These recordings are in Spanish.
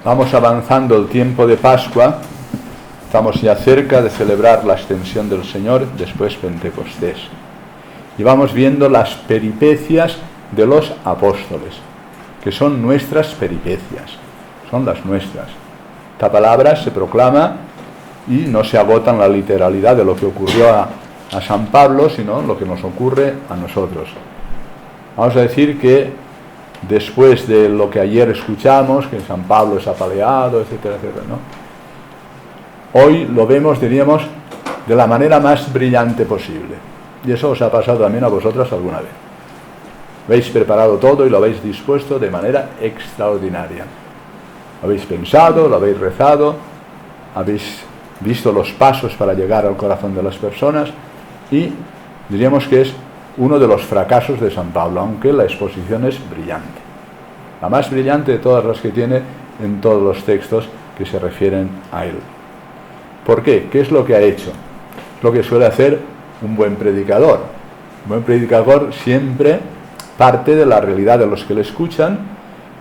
Vamos avanzando el tiempo de Pascua, estamos ya cerca de celebrar la ascensión del Señor, después Pentecostés. Y vamos viendo las peripecias de los apóstoles, que son nuestras peripecias, son las nuestras. Esta palabra se proclama y no se agota en la literalidad de lo que ocurrió a San Pablo, sino lo que nos ocurre a nosotros. Vamos a decir que después de lo que ayer escuchamos, que San Pablo es apaleado, etcétera, etcétera, ¿no? Hoy lo vemos, diríamos, de la manera más brillante posible. Y eso os ha pasado también a vosotras alguna vez. Habéis preparado todo y lo habéis dispuesto de manera extraordinaria. Lo habéis pensado, lo habéis rezado, habéis visto los pasos para llegar al corazón de las personas y diríamos que es uno de los fracasos de San Pablo, aunque la exposición es brillante. La más brillante de todas las que tiene en todos los textos que se refieren a él. ¿Por qué? ¿Qué es lo que ha hecho? Es lo que suele hacer un buen predicador. Un buen predicador siempre parte de la realidad de los que le escuchan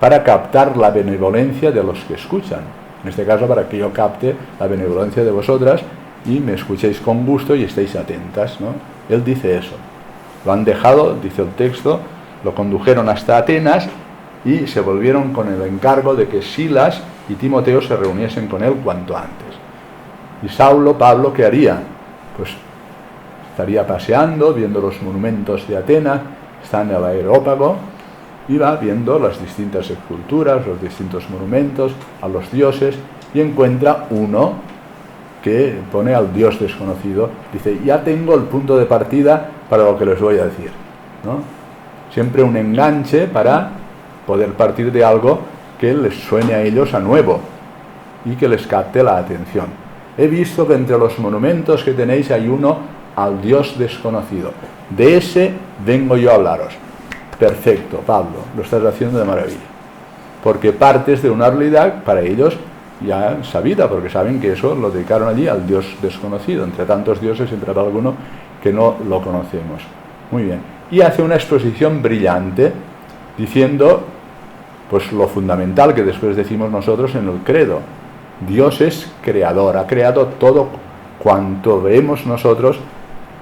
para captar la benevolencia de los que escuchan. En este caso, para que yo capte la benevolencia de vosotras y me escuchéis con gusto y estéis atentas, ¿no? Él dice eso. Lo han dejado, dice el texto, lo condujeron hasta Atenas y se volvieron con el encargo de que Silas y Timoteo se reuniesen con él cuanto antes. Y Pablo, ¿qué haría? Pues estaría paseando, viendo los monumentos de Atenas, está en el Areópago, y va viendo las distintas esculturas, los distintos monumentos, a los dioses, y encuentra uno que pone al Dios desconocido. Dice, ya tengo el punto de partida para lo que les voy a decir, ¿no? Siempre un enganche para poder partir de algo que les suene a ellos a nuevo y que les capte la atención. He visto que entre los monumentos que tenéis hay uno al Dios desconocido. De ese vengo yo a hablaros. Perfecto, Pablo, lo estás haciendo de maravilla. Porque partes de una realidad para ellos ya sabida, porque saben que eso lo dedicaron allí al Dios desconocido. Entre tantos dioses siempre habrá alguno que no lo conocemos. Muy bien. Y hace una exposición brillante diciendo pues lo fundamental que después decimos nosotros en el credo. Dios es creador, ha creado todo cuanto vemos nosotros,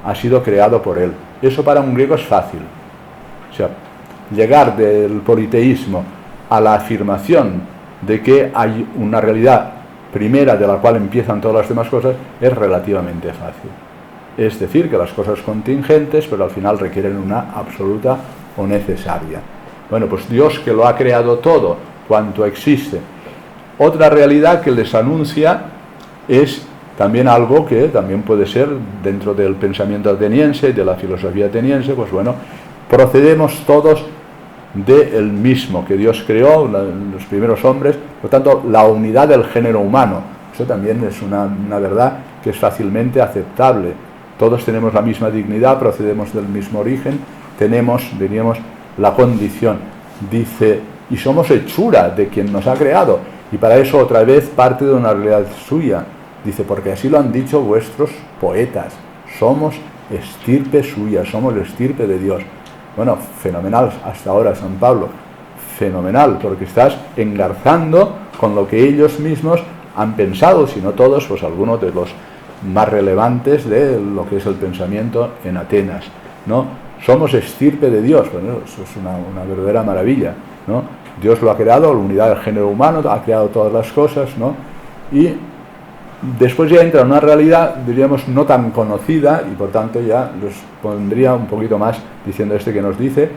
ha sido creado por él. Eso para un griego es fácil. O sea, llegar del politeísmo a la afirmación de que hay una realidad primera de la cual empiezan todas las demás cosas es relativamente fácil. Es decir, que las cosas contingentes, pero al final requieren una absoluta o necesaria. Bueno, pues Dios que lo ha creado todo, cuanto existe. Otra realidad que les anuncia es también algo que también puede ser dentro del pensamiento ateniense, de la filosofía ateniense, pues bueno, procedemos todos del mismo que Dios creó, los primeros hombres, por tanto, la unidad del género humano. Eso también es una verdad que es fácilmente aceptable. Todos tenemos la misma dignidad, procedemos del mismo origen, tenemos, diríamos, la condición. Dice, y somos hechura de quien nos ha creado. Y para eso otra vez parte de una realidad suya. Dice, porque así lo han dicho vuestros poetas. Somos estirpe suya, somos estirpe de Dios. Bueno, fenomenal hasta ahora San Pablo. Fenomenal, porque estás engarzando con lo que ellos mismos han pensado, si no todos, pues algunos de los más relevantes de lo que es el pensamiento en Atenas, ¿no? Somos estirpe de Dios. Bueno, eso es una verdadera maravilla, ¿no? Dios lo ha creado, la unidad del género humano, ha creado todas las cosas, ¿no? Y después ya entra en una realidad, diríamos, no tan conocida, y por tanto ya los pondría un poquito más diciendo que nos dice,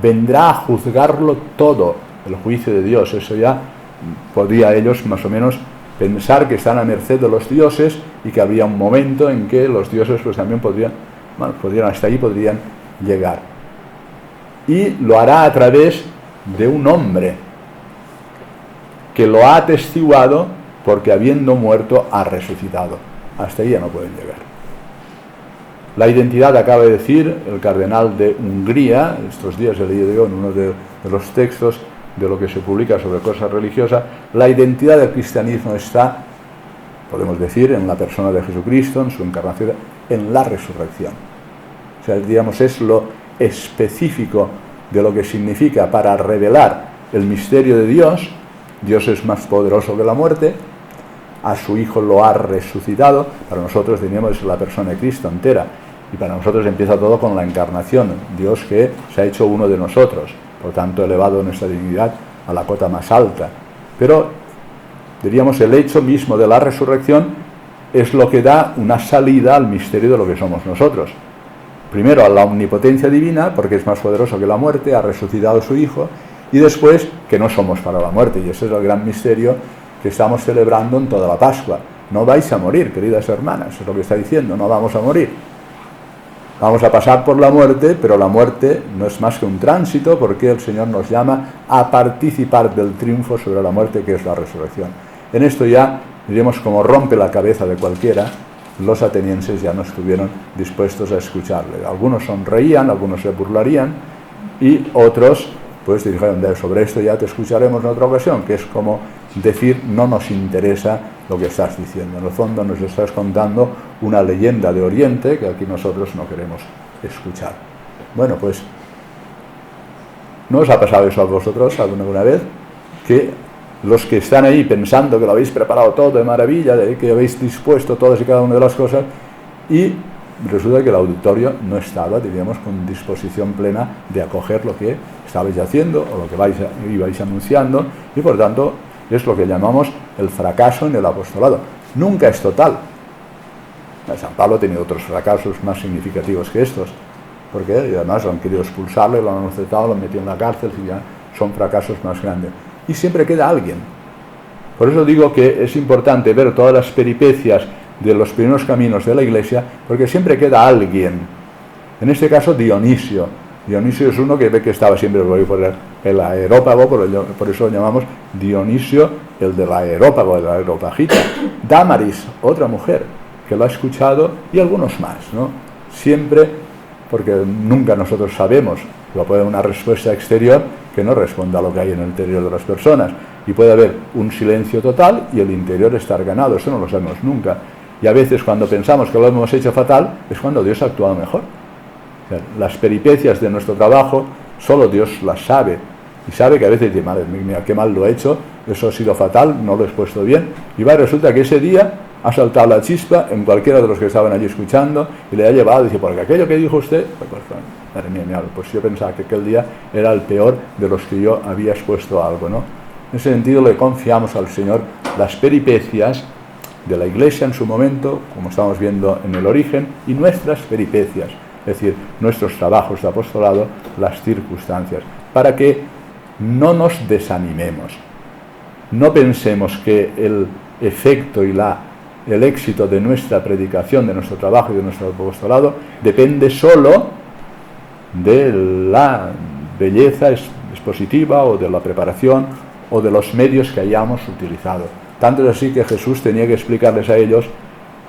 vendrá a juzgarlo todo, el juicio de Dios. Eso ya podría ellos más o menos pensar que están a merced de los dioses y que habría un momento en que los dioses pues también podrían hasta ahí podrían llegar. Y lo hará a través de un hombre que lo ha atestiguado porque habiendo muerto ha resucitado. Hasta ahí ya no pueden llegar. La identidad, acaba de decir el cardenal de Hungría, estos días he leído yo en uno de los textos de lo que se publica sobre cosas religiosas, la identidad del cristianismo está, podemos decir, en la persona de Jesucristo, en su encarnación, en la resurrección. O sea, digamos, es lo específico de lo que significa para revelar el misterio de Dios, Dios es más poderoso que la muerte, a su Hijo lo ha resucitado. Para nosotros teníamos la persona de Cristo entera, y para nosotros empieza todo con la encarnación, Dios que se ha hecho uno de nosotros, por tanto elevado nuestra dignidad a la cota más alta. Pero diríamos el hecho mismo de la resurrección es lo que da una salida al misterio de lo que somos nosotros. Primero a la omnipotencia divina, porque es más poderoso que la muerte, ha resucitado a su Hijo, y después que no somos para la muerte, y ese es el gran misterio que estamos celebrando en toda la Pascua. No vais a morir, queridas hermanas, es lo que está diciendo, no vamos a morir. Vamos a pasar por la muerte, pero la muerte no es más que un tránsito, porque el Señor nos llama a participar del triunfo sobre la muerte, que es la resurrección. En esto ya, diremos, como rompe la cabeza de cualquiera, los atenienses ya no estuvieron dispuestos a escucharle. Algunos sonreían, algunos se burlarían, y otros pues dijeron, sobre esto ya te escucharemos en otra ocasión, que es como decir, no nos interesa lo que estás diciendo. En el fondo nos estás contando una leyenda de Oriente que aquí nosotros no queremos escuchar. Bueno, pues, ¿no os ha pasado eso a vosotros alguna vez? Que los que están ahí pensando que lo habéis preparado todo de maravilla, de que habéis dispuesto todas y cada una de las cosas, y resulta que el auditorio no estaba, diríamos, con disposición plena de acoger lo que estabais haciendo o lo que ibais anunciando, y por tanto es lo que llamamos el fracaso en el apostolado. Nunca es total. San Pablo ha tenido otros fracasos más significativos que estos, porque además han querido expulsarle, lo han aceptado, lo han metido en la cárcel, y ya son fracasos más grandes. Y siempre queda alguien. Por eso digo que es importante ver todas las peripecias de los primeros caminos de la Iglesia, porque siempre queda alguien. En este caso Dionisio. Dionisio es uno que ve que estaba siempre por el aerópago, por eso lo llamamos Dionisio, el del aerópago, el aeropagita. Dámaris, otra mujer, que lo ha escuchado, y algunos más, ¿no? Siempre, porque nunca nosotros sabemos, va a poder una respuesta exterior que no responda a lo que hay en el interior de las personas, y puede haber un silencio total y el interior estar ganado, eso no lo sabemos nunca. Y a veces cuando pensamos que lo hemos hecho fatal es cuando Dios ha actuado mejor. O sea, las peripecias de nuestro trabajo solo Dios las sabe, y sabe que a veces dice, madre mía, qué mal lo he hecho, eso ha sido fatal, no lo he expuesto bien, y resulta que ese día ha saltado la chispa en cualquiera de los que estaban allí escuchando y le ha llevado, dice, porque aquello que dijo usted, pues, madre mía, pues yo pensaba que aquel día era el peor de los que yo había expuesto algo, ¿no? En ese sentido le confiamos al Señor las peripecias de la Iglesia en su momento, como estamos viendo en el origen, y nuestras peripecias, es decir, nuestros trabajos de apostolado, las circunstancias, para que no nos desanimemos. No pensemos que el efecto y el éxito de nuestra predicación, de nuestro trabajo y de nuestro apostolado depende solo de la belleza expositiva o de la preparación o de los medios que hayamos utilizado. Tanto es así que Jesús tenía que explicarles a ellos,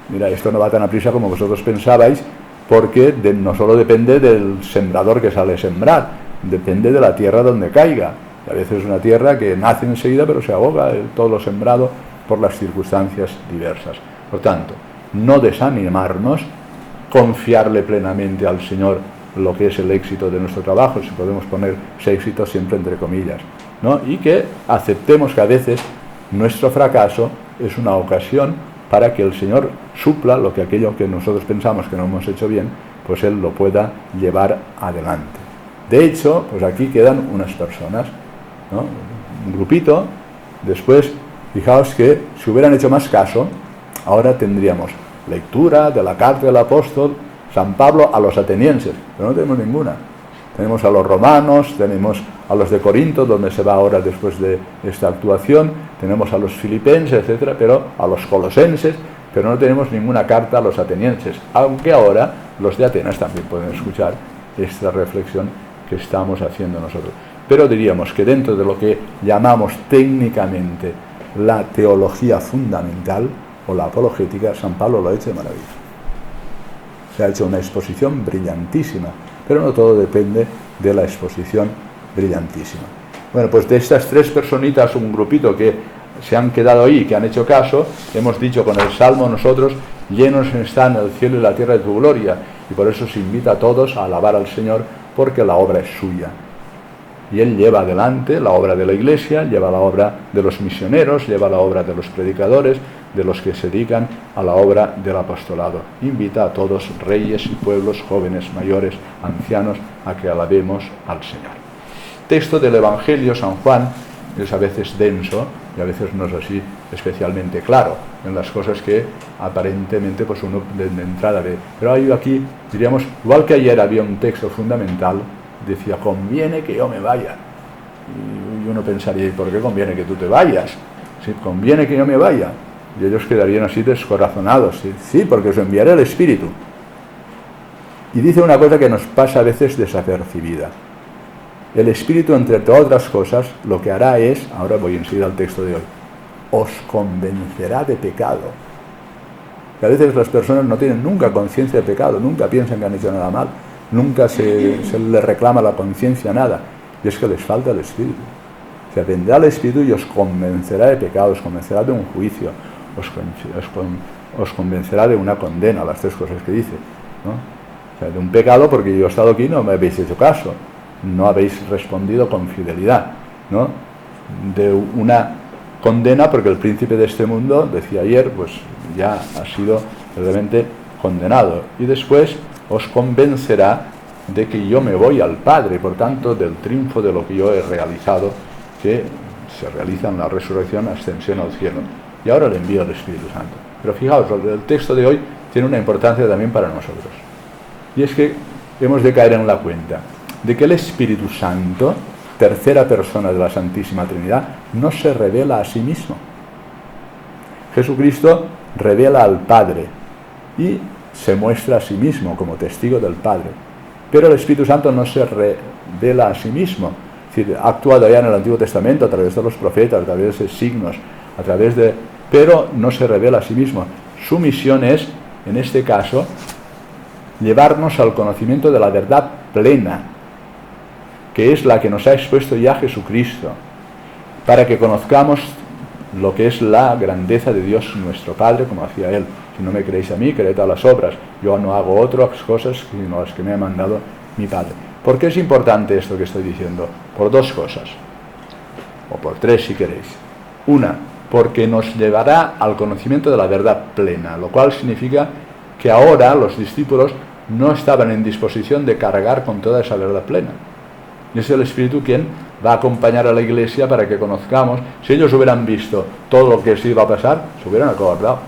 mira, esto no va tan a prisa como vosotros pensabais, porque no solo depende del sembrador que sale a sembrar, depende de la tierra donde caiga. Y a veces es una tierra que nace enseguida pero se ahoga todo lo sembrado por las circunstancias diversas. Por tanto, no desanimarnos, confiarle plenamente al Señor lo que es el éxito de nuestro trabajo, si podemos poner ese éxito siempre entre comillas, ¿no? Y que aceptemos que a veces nuestro fracaso es una ocasión para que el Señor supla aquello que nosotros pensamos que no hemos hecho bien, pues Él lo pueda llevar adelante. De hecho, pues aquí quedan unas personas, ¿no? Un grupito. Después, fijaos que si hubieran hecho más caso, ahora tendríamos lectura de la carta del apóstol San Pablo a los atenienses, pero no tenemos ninguna. Tenemos a los romanos, tenemos a los de Corinto, donde se va ahora después de esta actuación, tenemos a los filipenses, etcétera, pero a los colosenses, pero no tenemos ninguna carta a los atenienses, aunque ahora los de Atenas también pueden escuchar esta reflexión que estamos haciendo nosotros. Pero diríamos que dentro de lo que llamamos técnicamente la teología fundamental o la apologética, San Pablo lo ha hecho de maravilla. Se ha hecho una exposición brillantísima, pero no todo depende de la exposición brillantísima. Bueno, pues de estas tres personitas, un grupito que se han quedado ahí, que han hecho caso, hemos dicho con el Salmo nosotros, llenos están el cielo y la tierra de tu gloria, y por eso se invita a todos a alabar al Señor, porque la obra es suya. y él lleva adelante la obra de la Iglesia, lleva la obra de los misioneros, lleva la obra de los predicadores, de los que se dedican a la obra del apostolado. Invita a todos, reyes y pueblos, jóvenes, mayores, ancianos, a que alabemos al Señor. Texto del Evangelio, San Juan, es a veces denso y a veces no es así especialmente claro en las cosas que aparentemente pues uno de entrada ve. Pero hay aquí, diríamos, igual que ayer había un texto fundamental, decía, conviene que yo me vaya. Y uno pensaría, ¿y por qué conviene que tú te vayas? Sí, conviene que yo me vaya. Y ellos quedarían así descorazonados. Sí, porque os enviaré el Espíritu. Y dice una cosa que nos pasa a veces desapercibida. El Espíritu, entre todas otras cosas, lo que hará es, ahora voy enseguida al texto de hoy, os convencerá de pecado. Que a veces las personas no tienen nunca conciencia de pecado, nunca piensan que han hecho nada mal, nunca se les reclama la conciencia nada. Y es que les falta el Espíritu. O sea, vendrá el Espíritu y os convencerá de pecado, os convencerá de un juicio, os convencerá de una condena, las tres cosas que dice, ¿no? O sea, de un pecado porque yo he estado aquí y no me habéis hecho caso, no habéis respondido con fidelidad, ¿no? De una condena porque el príncipe de este mundo, decía ayer, pues ya ha sido realmente condenado. Y después os convencerá de que yo me voy al Padre, por tanto del triunfo de lo que yo he realizado, que se realiza en la resurrección, ascensión al cielo. Y ahora le envío el Espíritu Santo. Pero fijaos, el texto de hoy tiene una importancia también para nosotros. Y es que hemos de caer en la cuenta de que el Espíritu Santo, tercera persona de la Santísima Trinidad, no se revela a sí mismo. Jesucristo revela al Padre y se muestra a sí mismo como testigo del Padre. Pero el Espíritu Santo no se revela a sí mismo. Es decir, ha actuado ya en el Antiguo Testamento a través de los profetas, a través de signos, pero no se revela a sí mismo. Su misión es, en este caso, llevarnos al conocimiento de la verdad plena, que es la que nos ha expuesto ya Jesucristo, para que conozcamos lo que es la grandeza de Dios nuestro Padre, como hacía Él. Si no me creéis a mí, creed a las obras. Yo no hago otras cosas sino las que me ha mandado mi Padre. ¿Por qué es importante esto que estoy diciendo? Por dos cosas, o por tres si queréis. Una, porque nos llevará al conocimiento de la verdad plena, lo cual significa que ahora los discípulos no estaban en disposición de cargar con toda esa verdad plena. Y es el Espíritu quien va a acompañar a la Iglesia para que conozcamos. Si ellos hubieran visto todo lo que se iba a pasar, se hubieran acordado.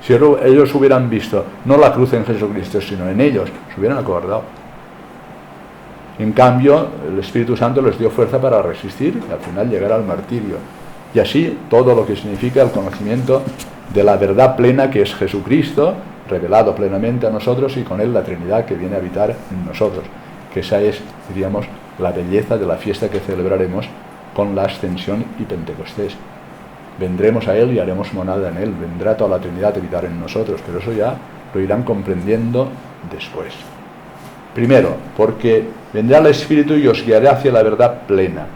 Si ellos hubieran visto no la cruz en Jesucristo, sino en ellos, se hubieran acordado. En cambio, el Espíritu Santo les dio fuerza para resistir y al final llegar al martirio. Y así todo lo que significa el conocimiento de la verdad plena que es Jesucristo, revelado plenamente a nosotros, y con Él la Trinidad que viene a habitar en nosotros. Que esa es, diríamos, la belleza de la fiesta que celebraremos con la Ascensión y Pentecostés. Vendremos a Él y haremos morada en Él, vendrá toda la Trinidad a habitar en nosotros, pero eso ya lo irán comprendiendo después. Primero, porque vendrá el Espíritu y os guiará hacia la verdad plena.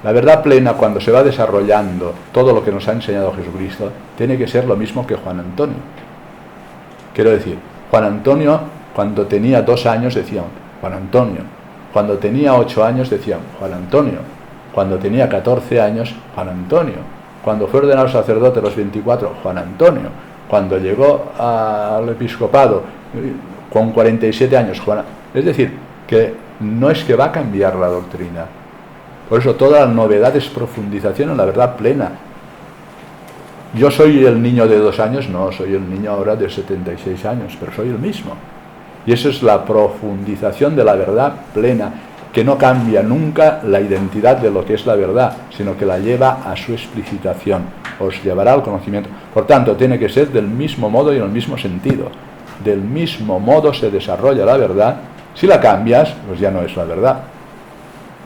La verdad plena, cuando se va desarrollando todo lo que nos ha enseñado Jesucristo, tiene que ser lo mismo que Juan Antonio. Quiero decir, Juan Antonio, cuando tenía 2 años decían Juan Antonio, cuando tenía 8 años decían Juan Antonio, cuando tenía 14 años Juan Antonio, cuando fue ordenado sacerdote a los 24 Juan Antonio, cuando llegó al episcopado con 47 años Juan. Es decir, que no es que va a cambiar la doctrina. Por eso toda la novedad es profundización en la verdad plena. Yo soy el niño de 2 años, no, soy el niño ahora de 76 años, pero soy el mismo. Y eso es la profundización de la verdad plena, que no cambia nunca la identidad de lo que es la verdad, sino que la lleva a su explicitación, os llevará al conocimiento. Por tanto, tiene que ser del mismo modo y en el mismo sentido. Del mismo modo se desarrolla la verdad. Si la cambias, pues ya no es la verdad.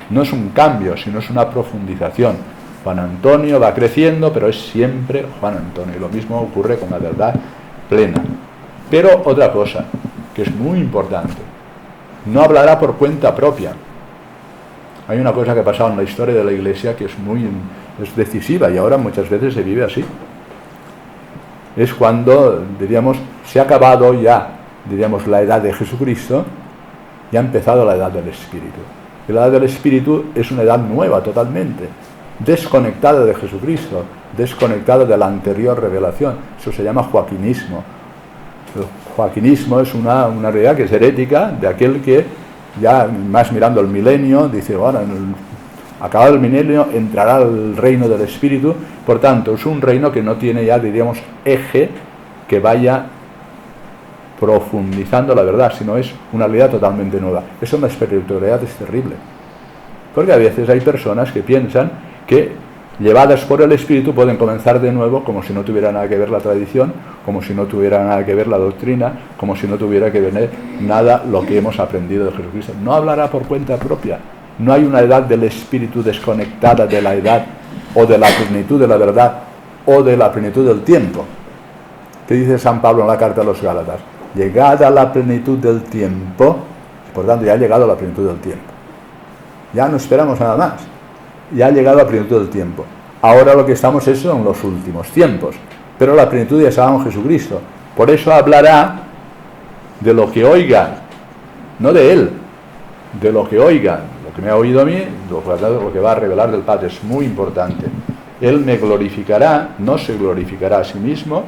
No es un cambio, sino es una profundización. Juan Antonio va creciendo, pero es siempre Juan Antonio. Y lo mismo ocurre con la verdad plena. Pero otra cosa, que es muy importante, no hablará por cuenta propia. Hay una cosa que ha pasado en la historia de la Iglesia que es decisiva y ahora muchas veces se vive así. Es cuando, diríamos, se ha acabado ya, diríamos, la edad de Jesucristo y ha empezado la edad del Espíritu. Y la edad del Espíritu es una edad nueva totalmente, desconectada de Jesucristo, desconectada de la anterior revelación. Eso se llama joaquinismo. El joaquinismo es una realidad que es herética de aquel que, ya más mirando el milenio, dice, bueno, acabado el milenio entrará el reino del Espíritu. Por tanto, es un reino que no tiene ya, diríamos, eje que vaya profundizando la verdad, sino es una realidad totalmente nueva. Eso en la espiritualidad es terrible, porque a veces hay personas que piensan que llevadas por el Espíritu pueden comenzar de nuevo como si no tuviera nada que ver la tradición, como si no tuviera nada que ver la doctrina, como si no tuviera que ver nada lo que hemos aprendido de Jesucristo. No hablará por cuenta propia. No hay una edad del Espíritu desconectada de la edad o de la plenitud de la verdad o de la plenitud del tiempo. ¿Qué dice San Pablo en la carta a los Gálatas? Llegada a la plenitud del tiempo, por tanto ya ha llegado a la plenitud del tiempo. Ya no esperamos nada más. Ya ha llegado a la plenitud del tiempo. Ahora lo que estamos es en los últimos tiempos, pero la plenitud ya estaba en Jesucristo. Por eso hablará de lo que oiga, no de él, de lo que oiga, lo que me ha oído a mí, lo que va a revelar del Padre. Es muy importante. Él me glorificará, no se glorificará a sí mismo,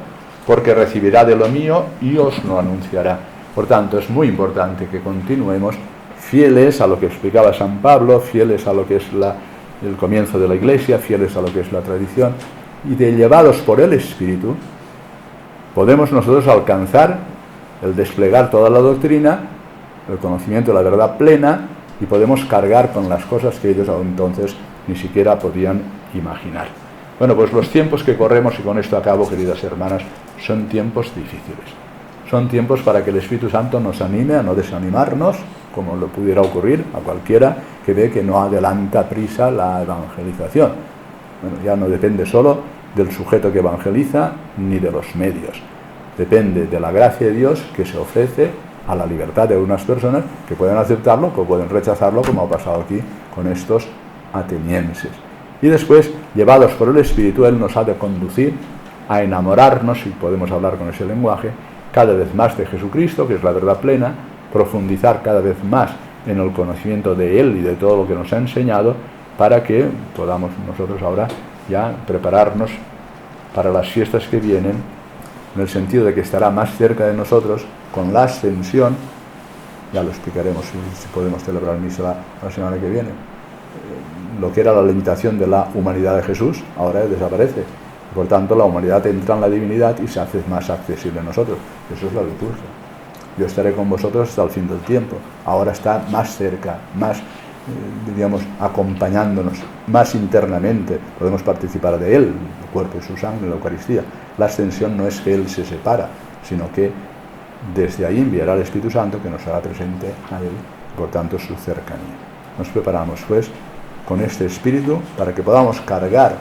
porque recibirá de lo mío y os lo anunciará. Por tanto, es muy importante que continuemos fieles a lo que explicaba San Pablo, fieles a lo que es el comienzo de la Iglesia, fieles a lo que es la tradición, y de llevados por el Espíritu, podemos nosotros alcanzar el desplegar toda la doctrina, el conocimiento de la verdad plena, y podemos cargar con las cosas que ellos entonces ni siquiera podían imaginar. Bueno, pues los tiempos que corremos, y con esto acabo, queridas hermanas, son tiempos difíciles. Son tiempos para que el Espíritu Santo nos anime a no desanimarnos, como le pudiera ocurrir a cualquiera que ve que no adelanta prisa la evangelización. Bueno, ya no depende solo del sujeto que evangeliza, ni de los medios. Depende de la gracia de Dios que se ofrece a la libertad de unas personas que pueden aceptarlo o pueden rechazarlo, como ha pasado aquí con estos atenienses. Y después, llevados por el Espíritu, Él nos ha de conducir a enamorarnos, si podemos hablar con ese lenguaje, cada vez más de Jesucristo, que es la verdad plena, profundizar cada vez más en el conocimiento de Él y de todo lo que nos ha enseñado, para que podamos nosotros ahora ya prepararnos para las fiestas que vienen, en el sentido de que estará más cerca de nosotros con la ascensión. Ya lo explicaremos si podemos celebrar misa la semana que viene. Lo que era la limitación de la humanidad de Jesús ahora desaparece. Por tanto, la humanidad entra en la divinidad y se hace más accesible a nosotros. Eso es la liturgia. Yo estaré con vosotros hasta el fin del tiempo. Ahora está más cerca, más, diríamos, acompañándonos, más internamente. Podemos participar de Él, el cuerpo y su sangre, la Eucaristía. La ascensión no es que Él se separa, sino que desde ahí enviará el Espíritu Santo que nos hará presente a Él, por tanto su cercanía. Nos preparamos pues con este espíritu para que podamos cargar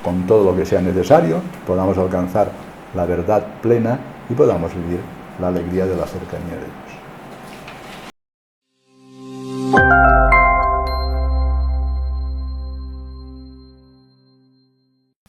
con todo lo que sea necesario, podamos alcanzar la verdad plena y podamos vivir la alegría de la cercanía de Dios.